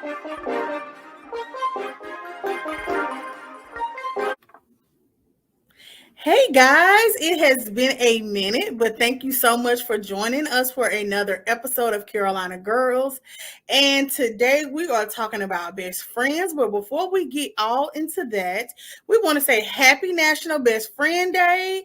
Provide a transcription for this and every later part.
Hey guys, it has been a minute, but thank you so much for joining us for another episode of Carolina Girls. And today we are talking about best friends. But before we get all into that, we want to say happy National Best Friend Day.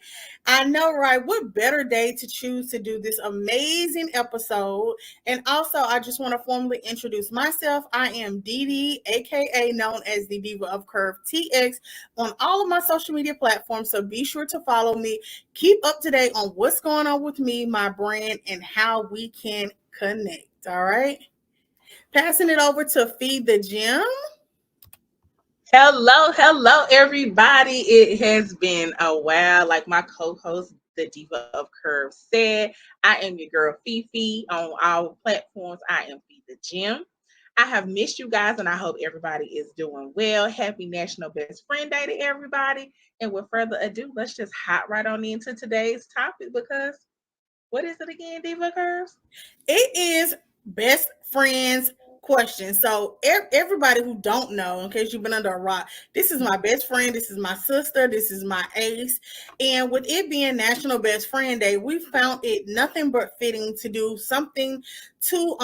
I know, right? What better day to choose to do this amazing episode? And also, I just want to formally introduce myself. I am Dee Dee, aka known as the Diva of Curve TX on all of my social media platforms. So be sure to follow me. Keep up to date on what's going on with me, my brand, and how we can connect. All right. Passing it over to Feed the Gym. Hello, everybody. It has been a while. Like my co-host, the Diva of Curve, said, I am your girl Fifi on our platforms. I am Feed the Gym. I have missed you guys, and I hope everybody is doing well. Happy National Best Friend Day to everybody. And with further ado, let's just hop right on into today's topic because what is it again, Diva Curves? It is best friends question. So everybody who don't know, in case you've been under a rock, this is my best friend, this is my sister, this is my ace. And with it being National Best Friend Day, we found it nothing but fitting to do something to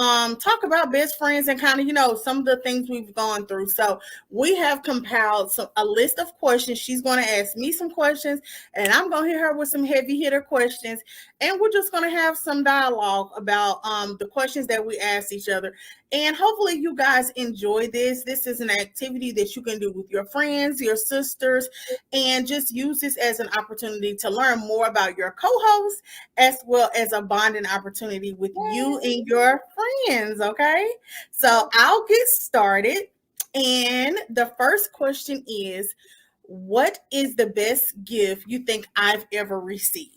talk about best friends and kind of, some of the things we've gone through. So we have compiled a list of questions. She's going to ask me some questions, and I'm going to hit her with some heavy hitter questions, and we're just going to have some dialogue about the questions that we ask each other. And hopefully you guys enjoy this. This is an activity that you can do with your friends, your sisters, and just use this as an opportunity to learn more about your co-host as well as a bonding opportunity with you and your friends. Okay, so I'll get started. And the first question is, what is the best gift you think I've ever received?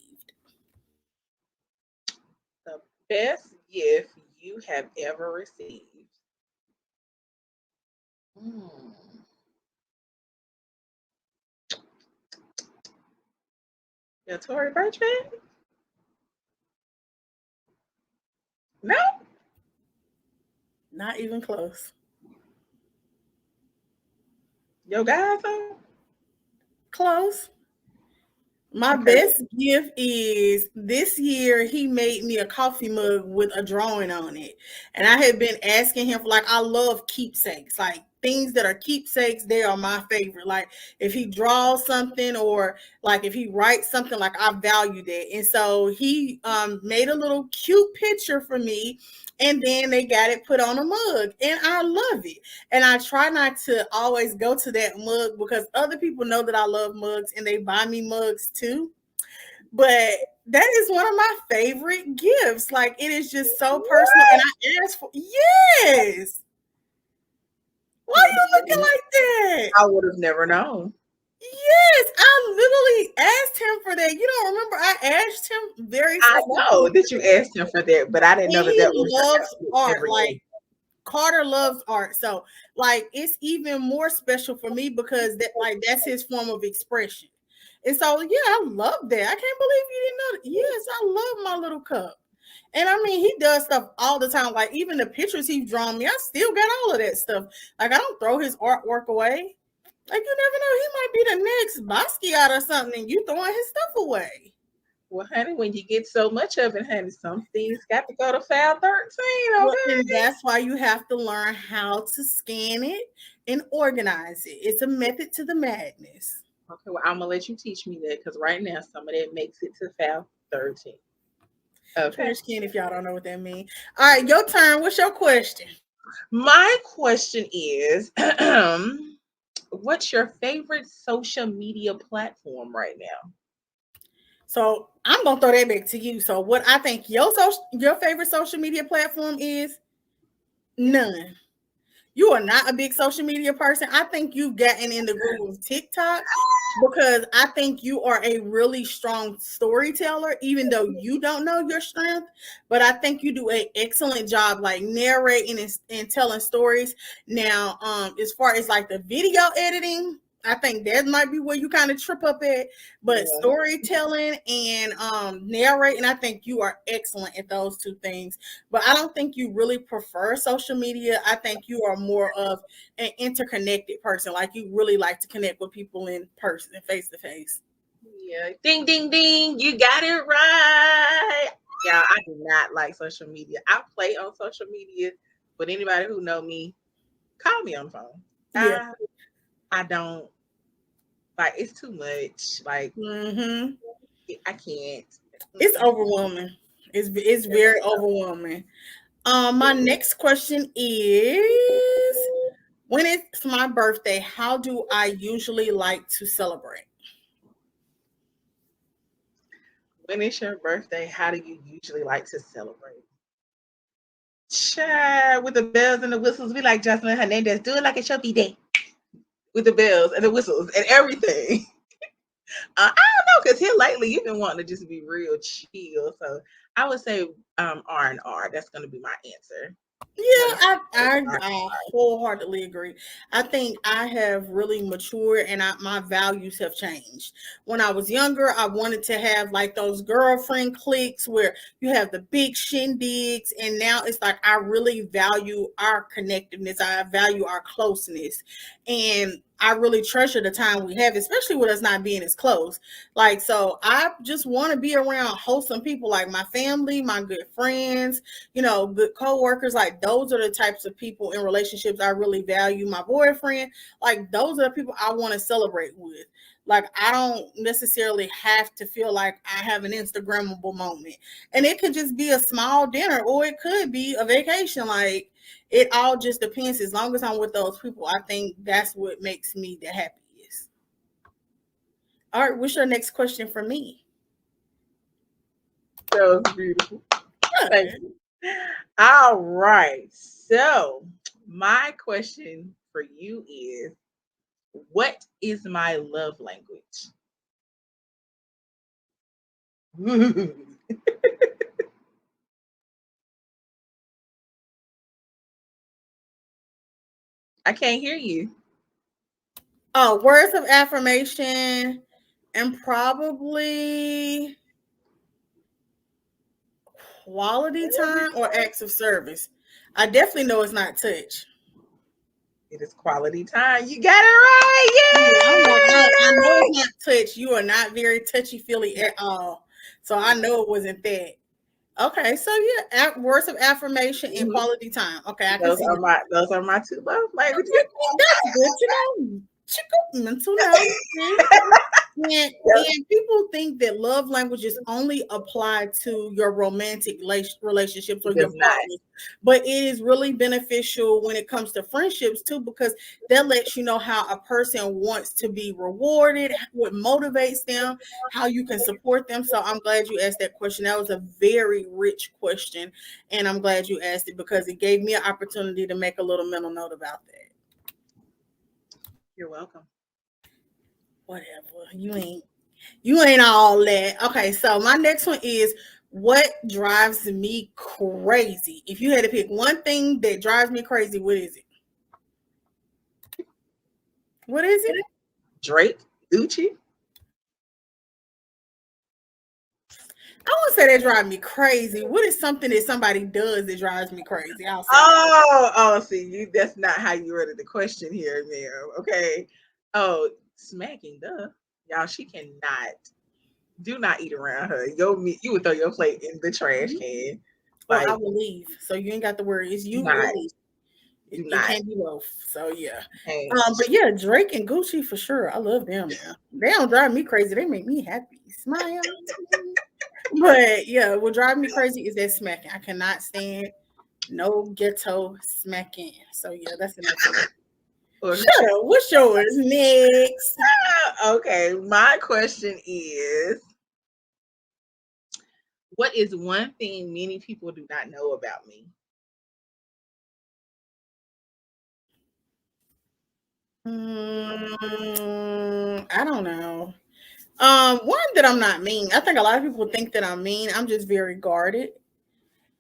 The best gift you have ever received. Hmm. Your Tory Burch fan? No? Not even close. Your guys on? Close. My Okay. best gift is this year he made me a coffee mug with a drawing on it. And I had been asking him for, like, I love keepsakes. Like things that are keepsakes, they are my favorite. Like if he draws something or like if he writes something, like I value that. And so he made a little cute picture for me, and then they got it put on a mug. And I love it. And I try not to always go to that mug because other people know that I love mugs and they buy me mugs too. But that is one of my favorite gifts. Like it is just so personal. And What? I asked for, yes. Why are Can't you looking believe like that? I would have never known. Yes, I literally asked him for that. You don't remember? I asked him very I know specifically, that you asked him for that, but I didn't know and that he that was your loves art. every day. Like Carter loves art. So like it's even more special for me because that's his form of expression. And so yeah, I love that. I can't believe you didn't know that. Yes, I love my little cup. And I mean, he does stuff all the time. Like even the pictures he's drawn me, I still got all of that stuff. Like I don't throw his artwork away. Like you never know, he might be the next Basquiat or something, and you throwing his stuff away. Well, honey, when you get so much of it, honey, some things got to go to file 13, Well, and okay? that's why you have to learn how to scan it and organize it. It's a method to the madness. Okay, well, I'm gonna let you teach me that because right now some of that makes it to file 13. Okay. Trash can if y'all don't know what that means. All right, your turn. What's your question? My question is what's your favorite social media platform right now? So I'm gonna throw that back to you. So what I think your favorite social media platform is none. You are not a big social media person. I think you've gotten in the groove of TikTok because I think you are a really strong storyteller, even though you don't know your strength. But I think you do an excellent job, like narrating and telling stories. Now, as far as like the video editing, I think that might be where you kind of trip up at. But Yeah. storytelling and narrating, I think you are excellent at those two things. But I don't think you really prefer social media. I think you are more of an interconnected person. Like you really like to connect with people in person, face to face. Yeah. Ding ding ding. You got it right. Yeah, I do not like social media. I play on social media, but anybody who know me, call me on the phone. Yeah. I don't like it's too much. Like Hmm. I can't. It's Mm-mm. overwhelming. It's very overwhelming. My next question is, when it's my birthday, how do I usually like to celebrate? When it's your birthday, how do you usually like to celebrate? Child, with the bells and the whistles, we like Jocelyn Hernandez. Do it like it's your B-Day. With the bells and the whistles and everything. I don't know, because here lately you've been wanting to just be real chill. So I would say R&R. That's gonna be my answer. Yeah, When it's I wholeheartedly agree. I think I have really matured and my values have changed. When I was younger, I wanted to have like those girlfriend cliques where you have the big shindigs, and now it's like I really value our connectiveness. I value our closeness, and I really treasure the time we have, especially with us not being as close. Like, so I just want to be around wholesome people like my family, my good friends, good co-workers. Like those are the types of people in relationships I really value. My boyfriend, like those are the people I want to celebrate with. Like I don't necessarily have to feel like I have an Instagrammable moment. And it could just be a small dinner or it could be a vacation. Like it all just depends. As long as I'm with those people, I think that's what makes me the happiest. All right, what's your next question for me? that was beautiful. Thank Okay. you. All right. So my question for you is, what is my love language? I can't hear you. Oh, words of affirmation and probably quality time or acts of service. I definitely know it's not touch. It is quality time. You got it Yeah, I'm like, I know it's right. not touch. You are not very touchy feely at all. So I know it wasn't that. Okay, so yeah, words of affirmation and Mhm. quality time. Okay, I can see that. Those are my two love languages. Okay, that's good to know. Chicken mental note. See? Yep. And people think that love languages only apply to your romantic relationships or It your does not. partners, but it is really beneficial when it comes to friendships too, because that lets you know how a person wants to be rewarded, what motivates them, how you can support them. So I'm glad you asked that question. That was a very rich question, and I'm glad you asked it because it gave me an opportunity to make a little mental note about that. You're welcome. Whatever. You ain't all that. Okay, so my next one is, what drives me crazy? If you had to pick one thing that drives me crazy, what is it? What is it? Drake, Gucci. I won't say that drives me crazy. What is something that somebody does that drives me crazy? I'll say that. See you. That's not how you worded the question here, ma'am. Okay. Oh, smacking, duh. Y'all, she cannot. Do not eat around her. You would throw your plate in the trash Mhm. can. Or I Like, will leave. So you ain't got to worry. It's do you or not, me. It, do it not. can't be both. So yeah. Okay. But yeah, Drake and Gucci for sure. I love them, man. They don't drive me crazy. They make me happy. Smile. But yeah, what drives me crazy is that smacking. I cannot stand no ghetto smacking. So yeah, that's enough for me. Or- Shut up. What's yours next? okay. My question is, what is one thing many people do not know about me? I don't know. One, that I'm not mean. I think a lot of people think that I'm mean. I'm just very guarded,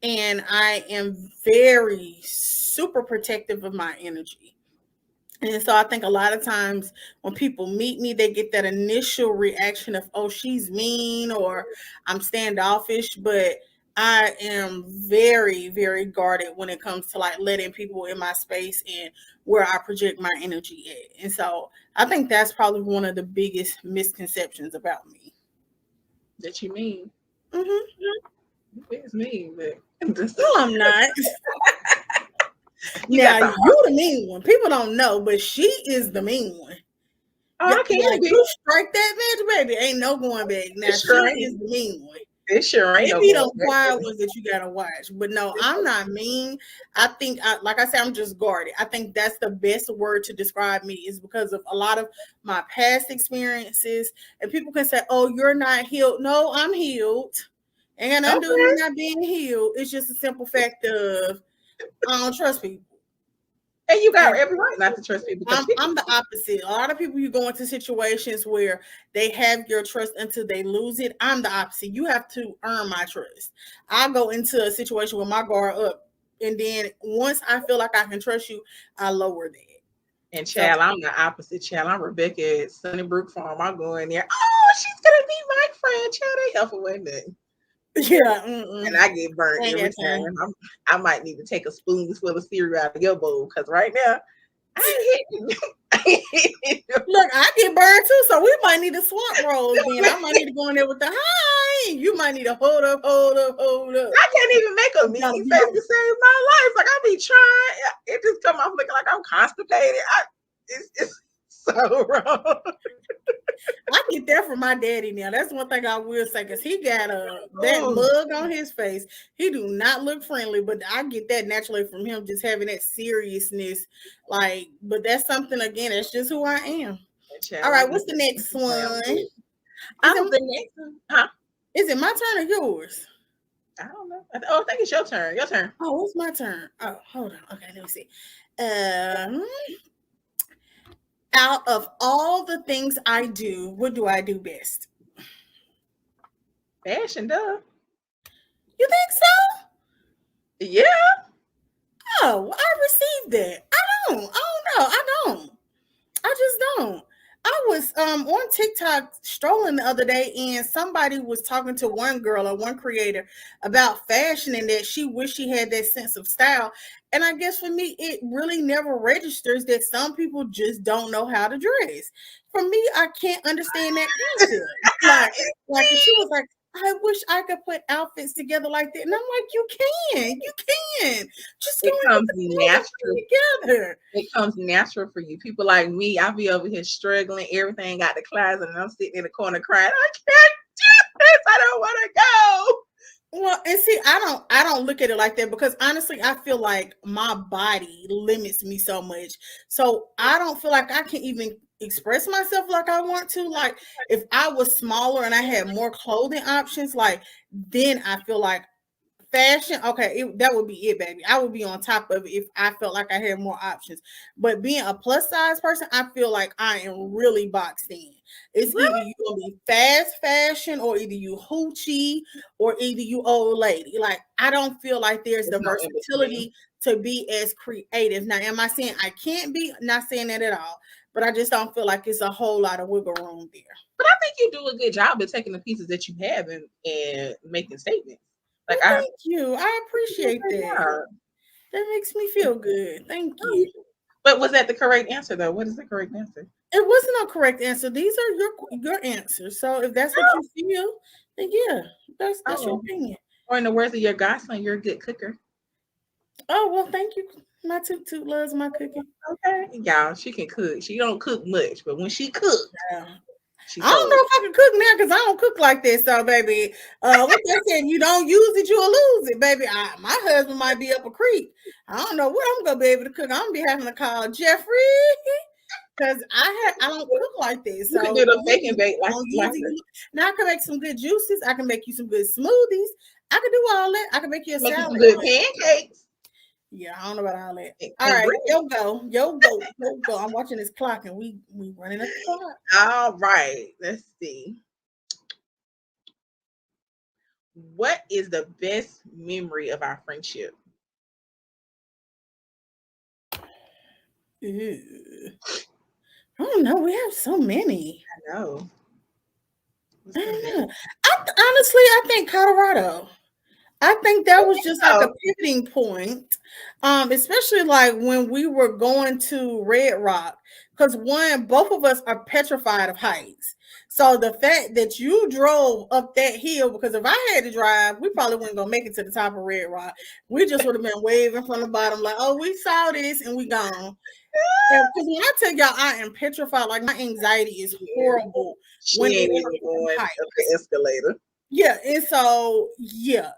and I am very super protective of my energy. And so I think a lot of times when people meet me, they get that initial reaction of, oh, she's mean or I'm standoffish. But I am very, very guarded when it comes to like letting people in my space and where I project my energy at. And so I think that's probably one of the biggest misconceptions about me. That you mean. Hmm. It's me, but No, I'm not. you got Now, the you the mean one. People don't know, but she is the mean one. oh, Yeah, I can like be. you strike that match, baby. Ain't no going back. It Now she sure is ain't. the mean one. It sure ain't It no be going them back, quiet baby. ones that you gotta watch. But no, I'm not mean. I think, like I said, I'm just guarded. I think that's the best word to describe me is because of a lot of my past experiences. And people can say, "Oh, you're not healed." No, I'm healed. Ain't got nothing to do with me Okay. not being healed. It's just a simple fact of I don't trust people. And you got And every right not to trust people because I'm people the opposite. A lot of people you go into situations where they have your trust until they lose it. I'm the opposite. You have to earn my trust. I go into a situation with my guard up, and then once I feel like I can trust you, I lower that. and So child, I'm the opposite child. I'm Rebecca at Sunnybrook Farm. I go in there. Oh, she's gonna be my friend. Child, they help her with that. yeah, And I get burnt ain't every got time. time. I might need to take a spoonful of cereal out of your bowl because right now I ain't hitting. I ain't hitting you. Look, I get burned too, so we might need to swap roles. Then I might need to go in there with the hi. You might need to hold up, hold up, hold up. I can't even make a You gotta mean be face on. to save my life. Like I be trying, it just come off looking like I'm constipated. It's so wrong. I get that from my daddy now. That's one thing I will say because he got that Oh, mug on his face. He do not look friendly, but I get that naturally from him, just having that seriousness. Like, but that's something again. That's just who I am. All child, I right, get what's the next down one? too. Is I'm it the next one. Huh? is it my turn or yours? I don't know. Oh, I think it's your turn. Your turn. Oh, what's my turn? Oh, hold on. Okay, let me see. Um, out of all the things I do, what do I do best? Fashion, duh. You think so? Yeah. Oh, I received that. I don't. I don't know. I don't. I just don't. I was on TikTok strolling the other day and somebody was talking to one girl or one creator about fashion and that she wished she had that sense of style. And I guess for me, it really never registers that some people just don't know how to dress. For me, I can't understand that concept. Like if she was like, I wish I could put outfits together like that. And I'm like, you can. Just go It and put comes the clothes and put natural. them together. It comes natural for you. People like me, I be over here struggling. Everything got the closet, and I'm sitting in the corner crying. I can't do this. I don't want to go. Well, and see, I don't look at it like that because honestly, I feel like my body limits me so much. So I don't feel like I can even express myself like I want to. Like if I was smaller and I had more clothing options, like then I feel like fashion, okay, that would be it, baby. I would be on top of it if I felt like I had more options. But being a plus size person, I feel like I am really boxed in. It's either Really? you gonna be fast fashion, or either you hoochie, or either you old lady. Like I don't feel like there's There's the no in between. versatility to be as creative. Now, am I saying I can't be? Not saying that at all. But I just don't feel like it's a whole lot of wiggle room there. But I think you do a good job at taking the pieces that you have and making statements. Like Well, thank you. I you do a appreciate great that. job. That makes me feel good. Thank Oh, you. but was that the correct answer though? What is the correct answer? It wasn't a correct answer. These are your answers. So if that's what you feel, then yeah, that's your Oh, opinion. or in the words of your godson, you're a good cooker. Oh well, thank you. My toot toot loves my cooking. Okay, y'all, she can cook. She don't cook much, but when she cook, Yeah. she I don't told. know if I can cook now because I don't cook like this. So baby, what they said, you don't use it, you'll lose it, baby. My husband might be up a creek. I don't know what I'm gonna be able to cook. I'm gonna be having to call Jeffrey because I don't cook like this. You can So do the you bake and bake don't like use it. Now I can make some good juices. I can make you some good smoothies. I can do all that. I can make you a make you some salad. good But pancakes yeah, I don't know about all that. All and right, bread. yo go. I'm watching this clock and we running up the clock. All right, let's see. What is the best memory of our friendship? Ew. I don't know. We have so many. I know. I What's the don't best? know. Honestly, I think Colorado. I think that was just like a Oh, pivoting point, especially like when we were going to Red Rock, because both of us are petrified of heights. So the fact that you drove up that hill, because if I had to drive, we probably wouldn't gonna make it to the top of Red Rock. We just would have been waving from the bottom, like, "Oh, we saw this and we gone." And because when I tell y'all, I am petrified. Like my anxiety is yeah. horrible She whenever ain't even it's going up the heights. escalator. Yeah, and so yeah,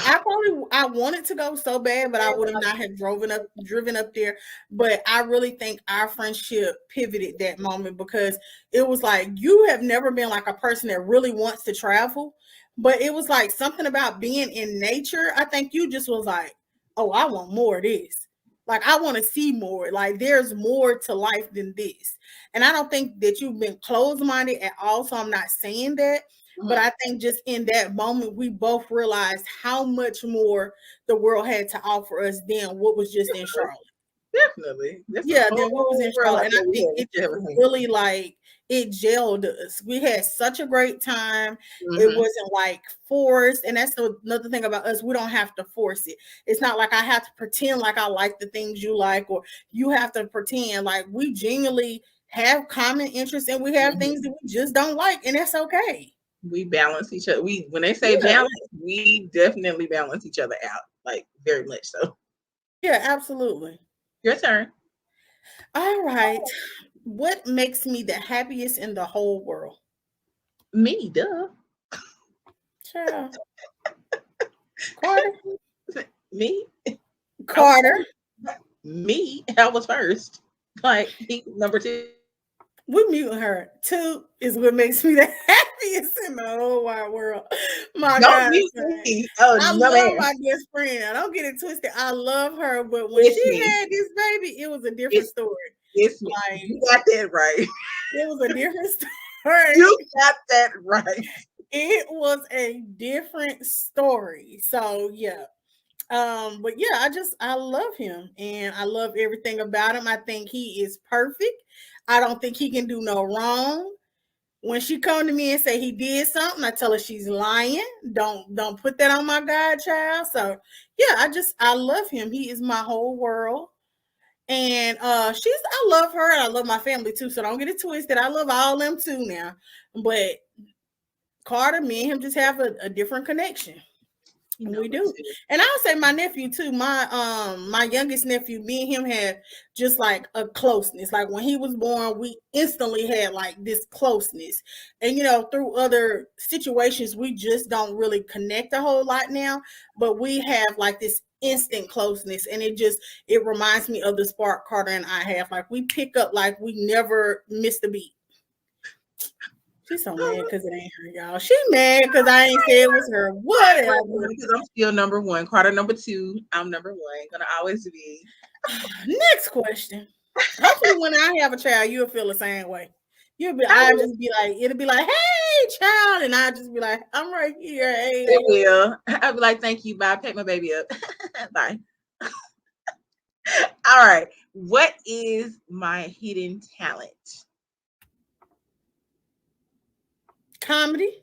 I wanted to go so bad, but I would have not have driven up there. But I really think our friendship pivoted that moment because it was like you have never been like a person that really wants to travel, but it was like something about being in nature. I think you just was like, oh, I want more of this. Like I want to see more. Like there's more to life than this. And I don't think that you've been closed minded at all. So I'm not saying that, but Mhm. I think just in that moment, we both realized how much more the world had to offer us than what was just in Charlotte. Definitely. There's a Yeah, than what was whole in world Charlotte. out And I there we think it just haven't seen. really like it gelled us. We had such a great time. It Mm-hmm. wasn't like forced. And that's another thing about us. We don't have to force it. It's not like I have to pretend like I like the things you like, or you have to pretend like we genuinely have common interests and we have things Mm-hmm. that we just don't like, and that's okay. We balance each other. We when they say Yeah, balance, we definitely balance each other out. Like very much so. yeah, absolutely. Your turn. All right. What makes me the happiest in the whole world? Me, duh. Child. Carter. Me. I was Carter. me. I was first. Like he number two. We mute her. Two is what makes me the happiest in the whole wide world. My Don't God. mute Son. me. Oh I no, love man. my best friend. I don't get it twisted. I love her, but when she It's me. had this baby, it was a different It's story. it's me. Like You got that right. it was a different story. You got that right. It was a different story. So yeah. But yeah, I love him and I love everything about him. I think he is perfect. I don't think he can do no wrong. When she come to me and say he did something, I tell her she's lying. Don't put that on my godchild. So yeah, I love him. He is my whole world. And I love her and I love my family too. So don't get it twisted. I love all them too now. But Carter, me and him just have a different connection. We Number do. two. And I'll say my nephew too. My youngest nephew, me and him had just like a closeness. Like when he was born, we instantly had like this closeness. And through other situations, we just don't really connect a whole lot now, but we have like this instant closeness and it reminds me of the spark Carter and I have. Like we pick up like we never missed a beat. She's so mad because it ain't her, y'all. She mad because I ain't say it was her. Whatever. Because I'm still number one. Carter number two. I'm number one. Gonna always be. Next question. Hopefully, when I have a child, you'll feel the same way. I I will. just be like, it'll be like, hey, child, and I just be like, I'm right here. It Hey, will. I'll be like, thank you. Bye. Pick my baby up. Bye. All right. What is my hidden talent? comedy,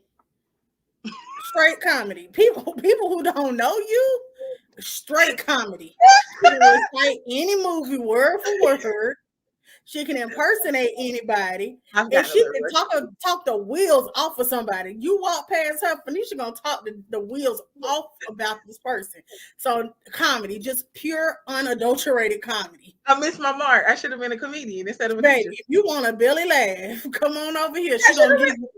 straight comedy. People who don't know you, straight comedy. She can recite any movie word for word. She can impersonate anybody, I've and gotten a she little can rusty. talk the wheels off of somebody. You walk past her, Phoenicia gonna talk the wheels off about this person. So comedy, just pure unadulterated comedy. I missed my mark. I should have been a comedian instead of a Baby, teacher. if you want a belly laugh, come on over here. I She should gonna have give been. you.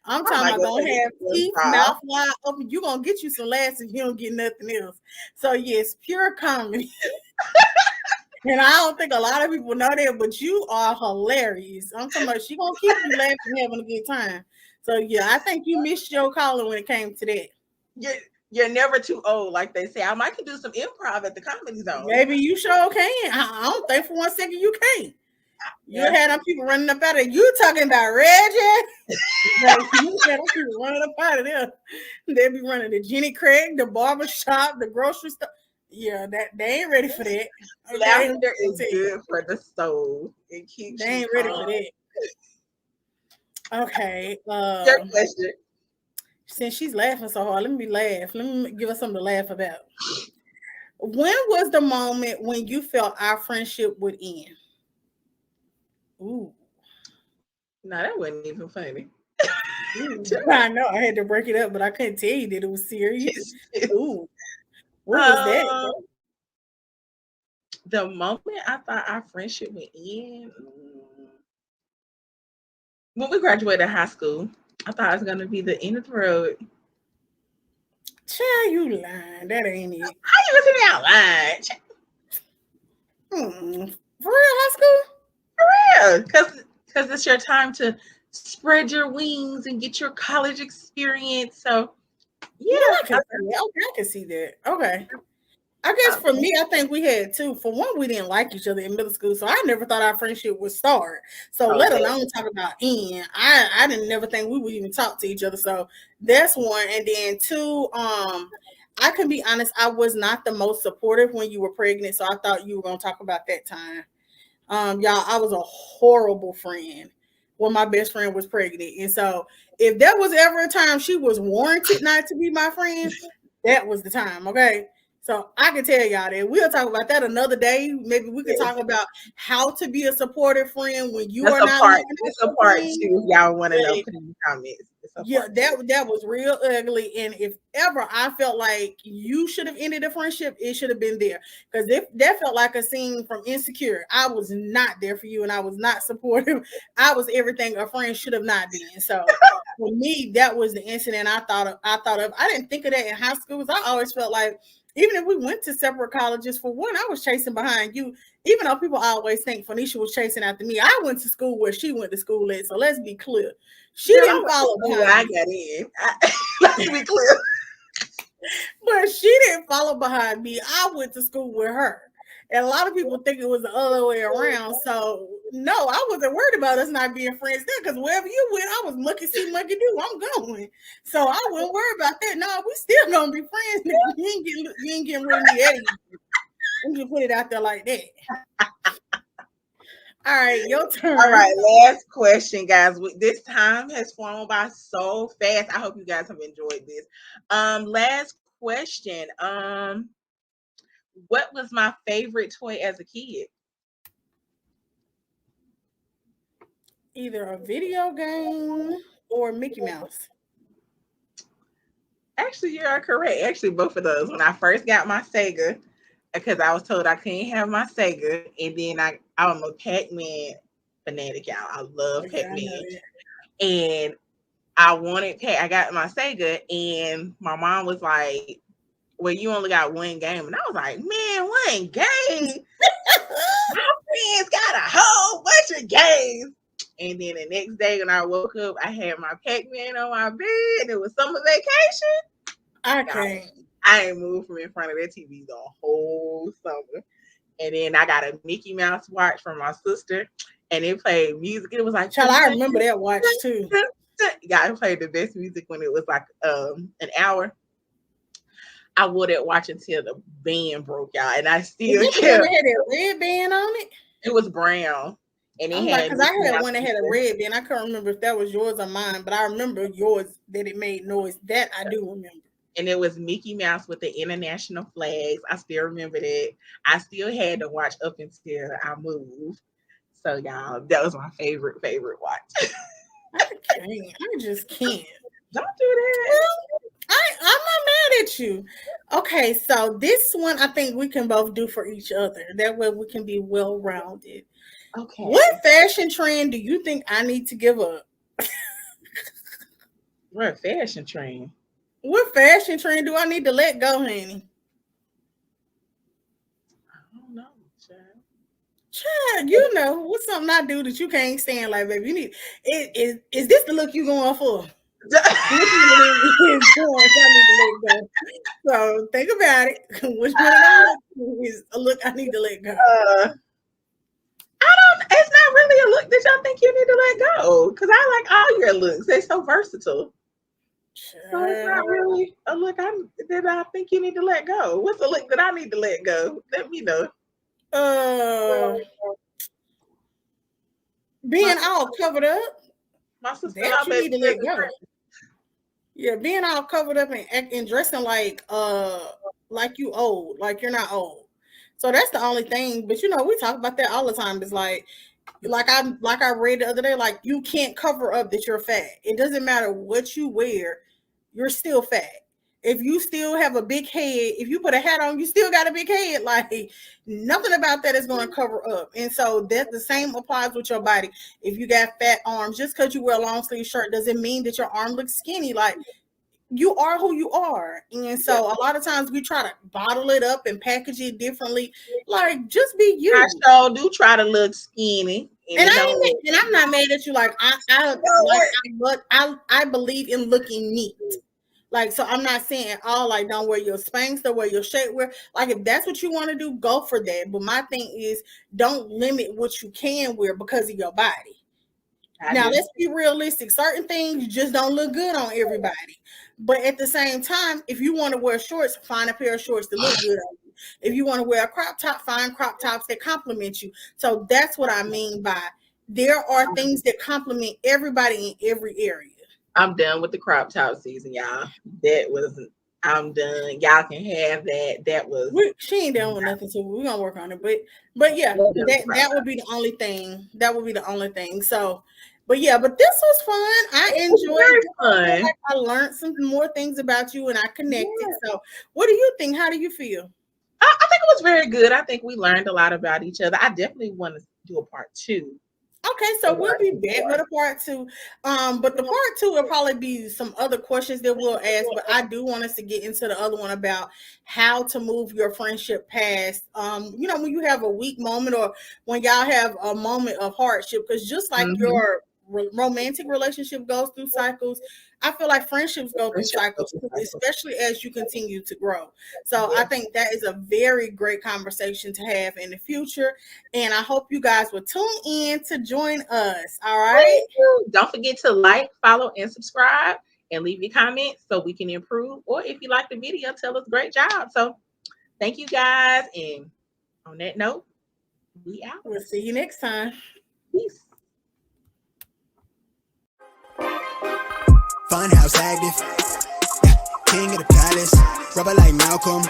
I'm I talking might about go gonna take have it teeth, to mouth wide open. You gonna get you some laughs if you don't get nothing else. So yes, pure comedy. And I don't think a lot of people know that, but you are hilarious. I'm talking about she gonna keep you laughing, having a good time. So yeah, I think you missed your calling when it came to that. you're, you're never too old, like they say. I might could do some improv at the Comedy Zone. Maybe you sure can. I don't think for one second you can't. You Yeah. had them people running up out of you talking about Reggie. Like, you had them people running up out of there. They be running the Jenny Craig, the barber shop, the grocery store. Yeah, that they ain't ready for that. Okay, I'm Laughter gonna is tell you, good for the soul. It they keeps you ain't ready calm. for that. Okay, Your question. since she's laughing so hard, let me laugh. Let me give her something to laugh about. When was the moment when you felt our friendship would end? Ooh, No, that wasn't even funny. ooh. I know I had to break it up, but I couldn't tell you that it was serious. It's- Ooh, what was that? um, the moment I thought our friendship would end, when we graduated high school, I thought it was gonna be the end of the road. Child, you lying. That ain't it. How you listening out loud? For real, high school? Yeah, because it's your time to spread your wings and get your college experience. So Yeah, yeah, I can see that. Okay, I can see that. Okay. I guess I, for me, I think we had two. For one, we didn't like each other in middle school, so I never thought our friendship would start. So oh let that alone talk about end. I didn't never think we would even talk to each other. So that's one. And then two, I can be honest, I was not the most supportive when you were pregnant. So I thought you were gonna talk about that time. Y'all, I was a horrible friend when my best friend was pregnant. And so if there was ever a time she was warranted not to be my friend, that was the time. Okay. So I can tell y'all that we'll talk about that another day. Maybe we could yes. talk about how to be a supportive friend when you That's are a not part. loving up It's a your part friend. two. If y'all want to But know, put in the comments. It's a yeah, part two. that was real ugly. And if ever I felt like you should have ended the friendship, it should have been there. Because if that felt like a scene from Insecure, I was not there for you and I was not supportive. I was everything a friend should have not been. So for me, that was the incident I thought of. I didn't think of that in high school. I always felt like even if we went to separate colleges, for one, I was chasing behind you. Even though people always think Phoenicia was chasing after me, I went to school where she went to school at. So let's be clear. She Girl, I didn't went to follow school where behind I me. got in. Let's be clear. But she didn't follow behind me. I went to school with her. And a lot of people think it was the other way around. So no, I wasn't worried about us not being friends there because wherever you went, I was monkey see, monkey do. I'm going. So I wouldn't worry about that. No, we still gonna be friends. You ain't getting rid of me that easy. I'm just put it out there like that. All right, your All turn. right, last question, guys. This time has flown by so fast. I hope you guys have enjoyed this. Last question. What was my favorite toy as a kid? Either a video game or Mickey Mouse. Actually, you are correct. Actually, both of those. When I first got my Sega, because I was told I couldn't have my Sega, and then I'm a Pac-Man fanatic, y'all. I love Okay, I know Pac-Man, that. and I wanted Pac. I got my Sega, and my mom was like, "Well, you only got one game," and I was like, "Man, one game? My friends got a whole bunch of games." And then the next day when I woke up, I had my Pac-Man on my bed, and it was summer vacation. I Y'all, can't. I ain't moved from in front of that TV the whole summer. And then I got a Mickey Mouse watch from my sister, and it played music. It was like, Child, I remember that watch too. yeah, it played the best music when it was like an hour. I wouldn't watch until the band broke out, and I Is still that the one kept. that had that red band on it? It was brown, and it I'm like, had because I Mickey had Mouse one that had a music, red band. I can't remember if that was yours or mine, but I remember yours that it made noise. That I do remember. and it was Mickey Mouse with the international flags. I still remember that. I still had to watch up until I moved. So y'all, that was my favorite watch. I can't. I just can't. Don't do that. Well, I'm not mad at you. Okay, so this one I think we can both do for each other. That way we can be well rounded. What Okay. fashion trend do you think I need to give up? We're a fashion trend. What fashion trend do I need to let go, honey? I don't know, child. Child, you know what's something I do that you can't stand, like baby. You need is this the look you going for? Which one of them is yours? I need to let go. So think about it. Which one of them looks is a look I need to let go? I don't. It's not really a look that y'all think you need to let go. Cause I like all your looks. They're so versatile. So it's not really a look that I think you need to let go. What's a look that I need to let go? Let me know. Uh, My being all covered up, my sister and that I you best need to let best go. friends. Yeah, being all covered up and dressing like you old, like you're not old. So that's the only thing. But you know, we talk about that all the time. It's like I read the other day, like you can't cover up that you're fat. It doesn't matter what you wear, you're still fat. If you still have a big head, if you put a hat on, you still got a big head. Like nothing about that is going to cover up. And so that the same applies with your body. If you got fat arms, just because you wear a long sleeve shirt doesn't mean that your arm looks skinny. Like you are who you are. And Yeah. so a lot of times we try to bottle it up and package it differently. Like just be I you. sure do try to look skinny, and And it don't work. I'm not mad at you. Like It don't work. I believe in looking neat. Like so, I'm not saying like don't wear your Spanx, don't wear your shapewear. Like if that's what you want to do, go for that. But my thing is, don't limit what you can wear because of your body. I Now do. let's be realistic. Certain things just don't look good on everybody. But at the same time, if you want to wear shorts, find a pair of shorts that look good on you. If you want to wear a crop top, find crop tops that complement you. So that's what I mean by there are things that complement everybody in every area. I'm done with the crop top season, y'all. That was I'm done. Y'all can have that. That was She ain't down with nothing, so we're gonna work on it. But yeah, I'm done with the crop that would top. be the only thing. That would be the only thing. So, but yeah, but this was fun. I It was enjoyed very this. I feel fun. like I learned some more things about you, and I connected. Yeah. So, what do you think? How do you feel? I think it was very good. I think we learned a lot about each other. I definitely want to do a part two Okay, so of what we'll I be did back with before. a part two. But the part two will probably be some other questions that we'll ask. But I do want us to get into the other one about how to move your friendship past. When you have a weak moment or when y'all have a moment of hardship, because just like Mm-hmm. your romantic relationship goes through cycles, I feel like friendships go through Friendship cycles focus too, cycle. especially as you continue to grow. So I Yeah. think that is a very great conversation to have in the future. And I hope you guys will tune in to join us. All right. Thank you. Don't forget to like, follow, and subscribe, and leave your comments so we can improve. Or if you like the video, tell us great job. So thank you guys. And on that note, we out. We'll see you next time. Peace. Funhouse active, yeah, king of the palace, rubber like Malcolm.